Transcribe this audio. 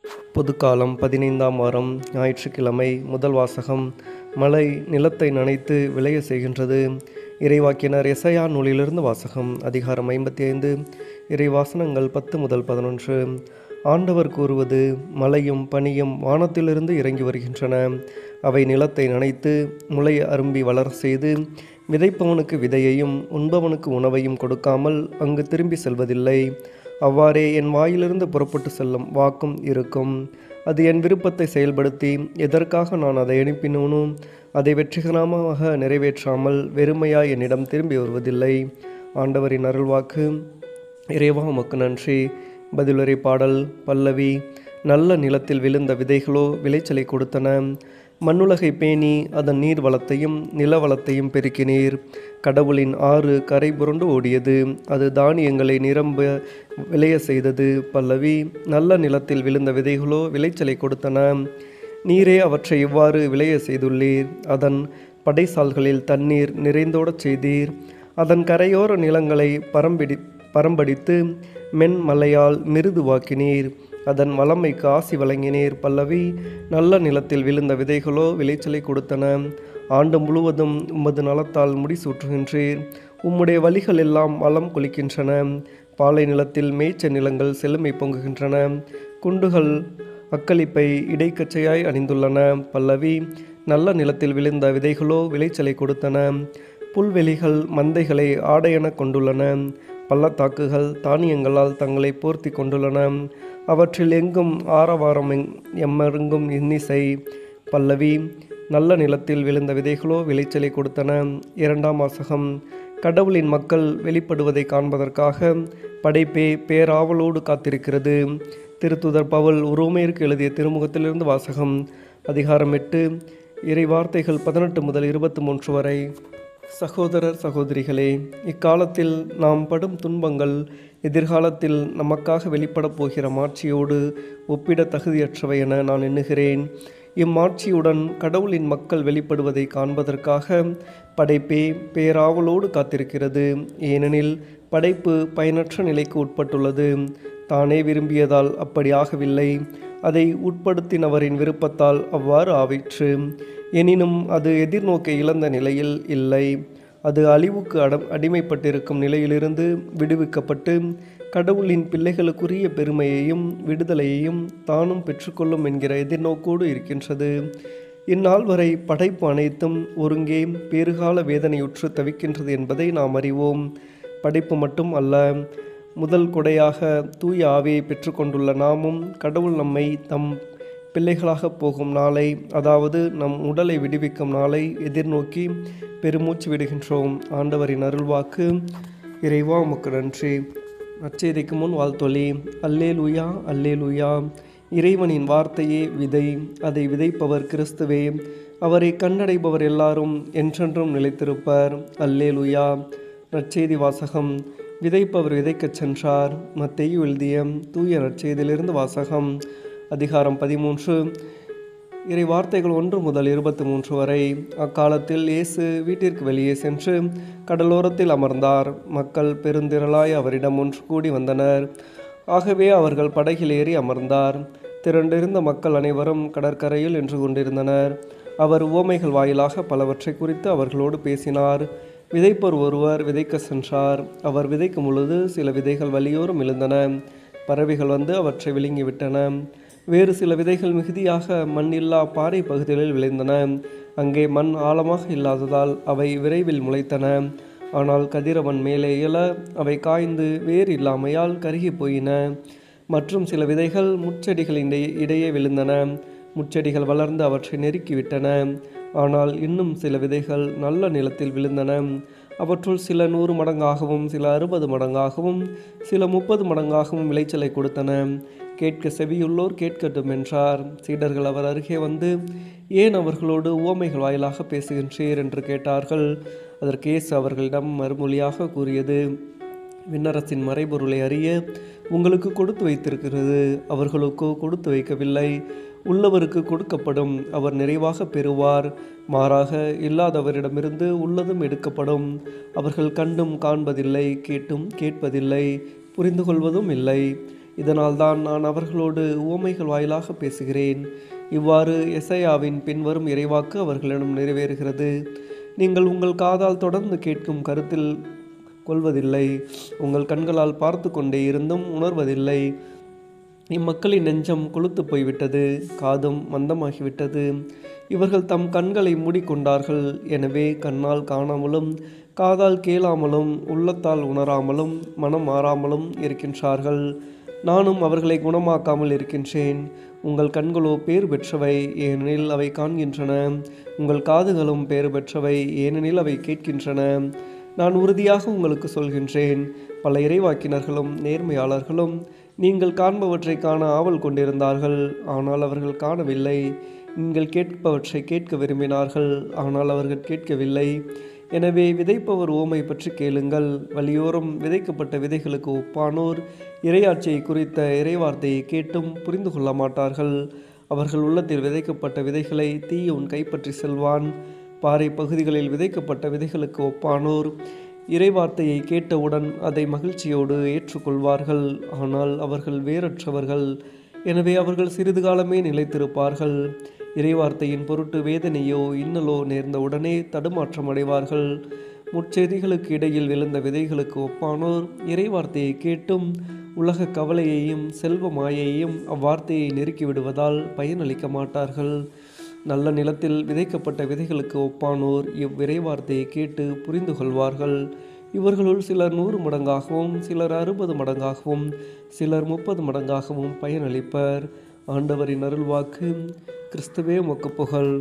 பொதுக்காலம் 15ஆம் வாரம் ஞாயிற்றுக்கிழமை. முதல் வாசகம். மழை நிலத்தை நனைத்து விளைய செய்கின்றது. இறைவாக்கினர் எசையா நூலிலிருந்து வாசகம். அதிகாரம் 55. இறைவாசனங்கள் 10 முதல் 11. ஆண்டவர் கூறுவது: மழையும் பனியும் வானத்திலிருந்து இறங்கி வருகின்றன. அவை நிலத்தை நனைத்து முளை அரும்பி வளர செய்து, விதைப்பவனுக்கு விதையையும் உண்பவனுக்கு உணவையும் கொடுக்காமல் அங்கு திரும்பி செல்வதில்லை. அவ்வாறே என் வாயிலிருந்து புறப்பட்டு செல்லும் வாக்கும் இருக்கும். அது என் விருப்பத்தை செயல்படுத்தி எதற்காக நான் அதை அனுப்பினோனோ அதை வெற்றிகரமாக நிறைவேற்றாமல் வெறுமையாய் என்னிடம் திரும்பி வருவதில்லை. ஆண்டவரின் அருள்வாக்கு. இறைவா, உமக்கு நன்றி. பதிலுரை பாடல். பல்லவி. நல்ல நிலத்தில் விழுந்த விதைகளோ விளைச்சலை கொடுத்தன. மண்ணுலகை பேணி அதன் நீர் வளத்தையும் நில வளத்தையும் பெருக்கினீர். கடவுளின் ஆறு கரை புரண்டு ஓடியது. அது தானியங்களை நிரம்ப விளைய செய்தது. பல்லவி. நல்ல நிலத்தில் விழுந்த விதைகளோ விளைச்சலை கொடுத்தன. நீரே அவற்றை இவ்வாறு விளைய செய்துள்ளீர். அதன் படைசால்களில் தண்ணீர் நிறைந்தோடச் செய்தீர். அதன் கரையோர நிலங்களை பரம்படித்து மென்மலையால் மிருதுவாக்கினீர். அதன் வளமைக்கு ஆசி வழங்கினீர். பல்லவி. நல்ல நிலத்தில் விழுந்த விதைகளோ விளைச்சலை கொடுத்தன. ஆண்டு முழுவதும் உமது நலத்தால் முடிசூற்றுகின்றீர். உம்முடைய வழிகள் எல்லாம் வளம் கொளிக்கின்றன. பாலை நிலத்தில் மேய்ச்ச நிலங்கள் செழுமை பொங்குகின்றன. குண்டுகள் அக்களிப்பை இடைக்கச்சையாய் அணிந்துள்ளன. பல்லவி. நல்ல நிலத்தில் விழுந்த விதைகளோ விளைச்சலை கொடுத்தன. புல்வெளிகள் மந்தைகளை ஆடையென கொண்டுள்ளன. பள்ளத்தாக்குகள் தானியங்களால் தங்களை போர்த்தி கொண்டுள்ளன. அவற்றில் எங்கும் ஆரவாரம், எம்மருங்கும் இன்னிசை. பல்லவி. நல்ல நிலத்தில் விழுந்த விதைகளோ விளைச்சலை கொடுத்தன. இரண்டாம் வாசகம். கடவுளின் மக்கள் வெளிப்படுவதை காண்பதற்காக படைப்பே பேராவலோடு காத்திருக்கிறது. திருத்துதர் பவுல் உரோமையருக்கு எழுதிய திருமுகத்திலிருந்து வாசகம். அதிகாரம் 8. இறை வார்த்தைகள் 18 முதல் 23 வரை. சகோதரர் சகோதரிகளே, இக்காலத்தில் நாம் படும் துன்பங்கள் எதிர்காலத்தில் நமக்காக வெளிப்படப் போகிற மாட்சியோடு ஒப்பிட தகுதியற்றவை என நான் எண்ணுகிறேன். இம்மாட்சியுடன் கடவுளின் மக்கள் வெளிப்படுவதை காண்பதற்காக படைப்பே பேராவலோடு காத்திருக்கிறது. ஏனெனில் படைப்பு பயனற்ற நிலைக்கு உட்பட்டுள்ளது. தானே விரும்பியதால் அப்படி ஆகவில்லை. அதை உட்படுத்தினவரின் விருப்பத்தால் அவ்வாறு ஆயிற்று. எனினும் அது எதிர்நோக்கை இழந்த நிலையில் இல்லை. அது அழிவுக்கு அடிமைப்பட்டிருக்கும் நிலையிலிருந்து விடுவிக்கப்பட்டு கடவுளின் பிள்ளைகளுக்குரிய பெருமையையும் விடுதலையையும் தானும் பெற்றுக்கொள்ளும் என்கிற எதிர்நோக்கோடு இருக்கின்றது. இந்நாள் வரை படைப்பு அனைத்தும் ஒருங்கே பேறுகால வேதனையுற்று தவிக்கின்றது என்பதை நாம் அறிவோம். படைப்பு மட்டும் அல்ல, முதல் கொடையாக தூய ஆவியை பெற்றுக்கொண்டுள்ள நாமும் கடவுள் நம்மை தம் பிள்ளைகளாக போகும் நாளை, அதாவது நம் உடலை விடுவிக்கும் நாளை எதிர்நோக்கி பெருமூச்சு விடுகின்றோம். ஆண்டவரின் அருள்வாக்கு. இறைவா, உமக்கு நன்றி. நற்செய்திக்கு முன் வாழ்த்தொலி. அல்லேலூயா, அல்லேலூயா. இறைவனின் வார்த்தையே விதை. அதை விதைப்பவர் கிறிஸ்துவே. அவரை கண்டடைபவர் எல்லாரும் என்றென்றும் நிலைத்திருப்பர். அல்லேலூயா. நற்செய்தி வாசகம். விதைப்பவர் விதைக்கச் சென்றார். மத்தேயு எழுதிய தூய நற்செய்தியிலிருந்து வாசகம். அதிகாரம் 13. இறை வார்த்தைகள் 1 முதல் 23 வரை. அக்காலத்தில் இயேசு வீட்டிற்கு வெளியே சென்று கடலோரத்தில் அமர்ந்தார். மக்கள் பெருந்திரளாய் அவரிடம் ஒன்று கூடி வந்தனர். ஆகவே அவர்கள் படகில் ஏறி அமர்ந்தார். திரண்டிருந்த மக்கள் அனைவரும் கடற்கரையில் நின்று கொண்டிருந்தனர். அவர் உவமைகள் வாயிலாக பலவற்றை குறித்து அவர்களோடு பேசினார். விதைப்போர் ஒருவர் விதைக்க சென்றார். அவர் விதைக்கும் பொழுது சில விதைகள் வழியோரம் விழுந்தன. பறவைகள் வந்து அவற்றை விழுங்கிவிட்டன. வேறு சில விதைகள் மிகுதியாக மண் இல்லா பாறை பகுதிகளில் விளைந்தன. அங்கே மண் ஆழமாக இல்லாததால் அவை விரைவில் முளைத்தன. ஆனால் கதிரவன் மேலே எழ அவை காய்ந்து வேறு இல்லாமையால் கருகி போயின. மற்றும் சில விதைகள் முட்செடிகளின் இடையே விழுந்தன. முட்செடிகள் வளர்ந்து அவற்றை நெருக்கிவிட்டன. ஆனால் இன்னும் சில விதைகள் நல்ல நிலத்தில் விழுந்தன. அவற்றுள் சில 100 மடங்காகவும் சில 60 மடங்காகவும் சில 30 மடங்காகவும் விளைச்சலை கொடுத்தன. கேட்க செவியுள்ளோர் கேட்கட்டும் என்றார். சீடர்கள் அவர் அருகே வந்து, ஏன் அவர்களோடு உவமைகள் வாயிலாக பேசுகின்றீர் என்று கேட்டார்கள். அதற்கு இயேசு அவர்களிடம் மறுமொழியாக கூறியது: விண்ணரசின் மறைபொருளை அறிய உங்களுக்கு கொடுத்து வைத்திருக்கிறது. அவர்களுக்கோ கொடுத்து வைக்கவில்லை. உள்ளவருக்கு கொடுக்கப்படும், அவர் நிறைவாக பெறுவார். மாறாக இல்லாதவரிடமிருந்து உள்ளதும் எடுக்கப்படும். அவர்கள் கண்டும் காண்பதில்லை, கேட்டும் கேட்பதில்லை, புரிந்து கொள்வதும் இல்லை. இதனால்தான் நான் அவர்களோடு உவமைகள் வாயிலாக பேசுகிறேன். இவ்வாறு எசையாவின் பின்வரும் இறைவாக்கு அவர்களிடம் நிறைவேறுகிறது. நீங்கள் உங்கள் காதால் தொடர்ந்து கேட்கும் கருத்தில் கொள்வதில்லை, உங்கள் கண்களால் பார்த்து கொண்டே இருந்தும் உணர்வதில்லை. இம்மக்களின் நெஞ்சம் கொழுத்து போய்விட்டது, காதும் மந்தமாகிவிட்டது. இவர்கள் தம் கண்களை மூடிக்கொண்டார்கள். எனவே கண்ணால் காணாமலும் காதால் கேளாமலும் உள்ளத்தால் உணராமலும் மனம் மாறாமலும் இருக்கின்றார்கள். நானும் அவர்களை குணமாக்காமல் இருக்கின்றேன். உங்கள் கண்களோ பேறு பெற்றவை, ஏனெனில் அவை காண்கின்றன. உங்கள் காதுகளும் பேறு பெற்றவை, ஏனெனில் அவை கேட்கின்றன. நான் உறுதியாக உங்களுக்கு சொல்கின்றேன், பல இறைவாக்கினர்களும் நேர்மையாளர்களும் நீங்கள் காண்பவற்றை காண ஆவல் கொண்டிருந்தார்கள், ஆனால் அவர்கள் காணவில்லை. நீங்கள் கேட்பவற்றை கேட்க விரும்பினார்கள், ஆனால் அவர்கள் கேட்கவில்லை. எனவே விதைப்பவர் உவமை பற்றி கேளுங்கள். வழியோரம் விதைக்கப்பட்ட விதைகளுக்கு ஒப்பானோர் இறையாட்சியை குறித்த இறைவார்த்தையை கேட்டும் புரிந்து கொள்ள மாட்டார்கள். அவர்கள் உள்ளத்தில் விதைக்கப்பட்ட விதைகளை தீயோன் கைப்பற்றி செல்வான். பாறை பகுதிகளில் விதைக்கப்பட்ட விதைகளுக்கு ஒப்பானோர் இறைவார்த்தையை கேட்டவுடன் அதை மகிழ்ச்சியோடு ஏற்றுக்கொள்வார்கள். ஆனால் அவர்கள் வேறற்றவர்கள், எனவே அவர்கள் சிறிது காலமே நிலைத்திருப்பார்கள். இறைவார்த்தையின் பொருட்டு வேதனையோ இன்னலோ நேர்ந்தவுடனே தடுமாற்றம் அடைவார்கள். முட்செடிகளுக்கு இடையில் விழுந்த விதைகளுக்கு ஒப்பானோர் இறைவார்த்தையை கேட்டும் உலக கவலையையும் செல்வ மாயையும் அவ்வார்த்தையை நெருக்கிவிடுவதால் பயனளிக்க மாட்டார்கள். நல்ல நிலத்தில் விதைக்கப்பட்ட விதைகளுக்கு ஒப்பானோர் இவ்விறைவார்த்தையை கேட்டு புரிந்து கொள்வார்கள். இவர்களுள் சிலர் 100 மடங்காகவும், சிலர் 60 மடங்காகவும், சிலர் 30 மடங்காகவும் பயனளிப்பர். ஆண்டவரின் அருள்வாக்கு. கிறிஸ்துவே உமக்கு புகழ்.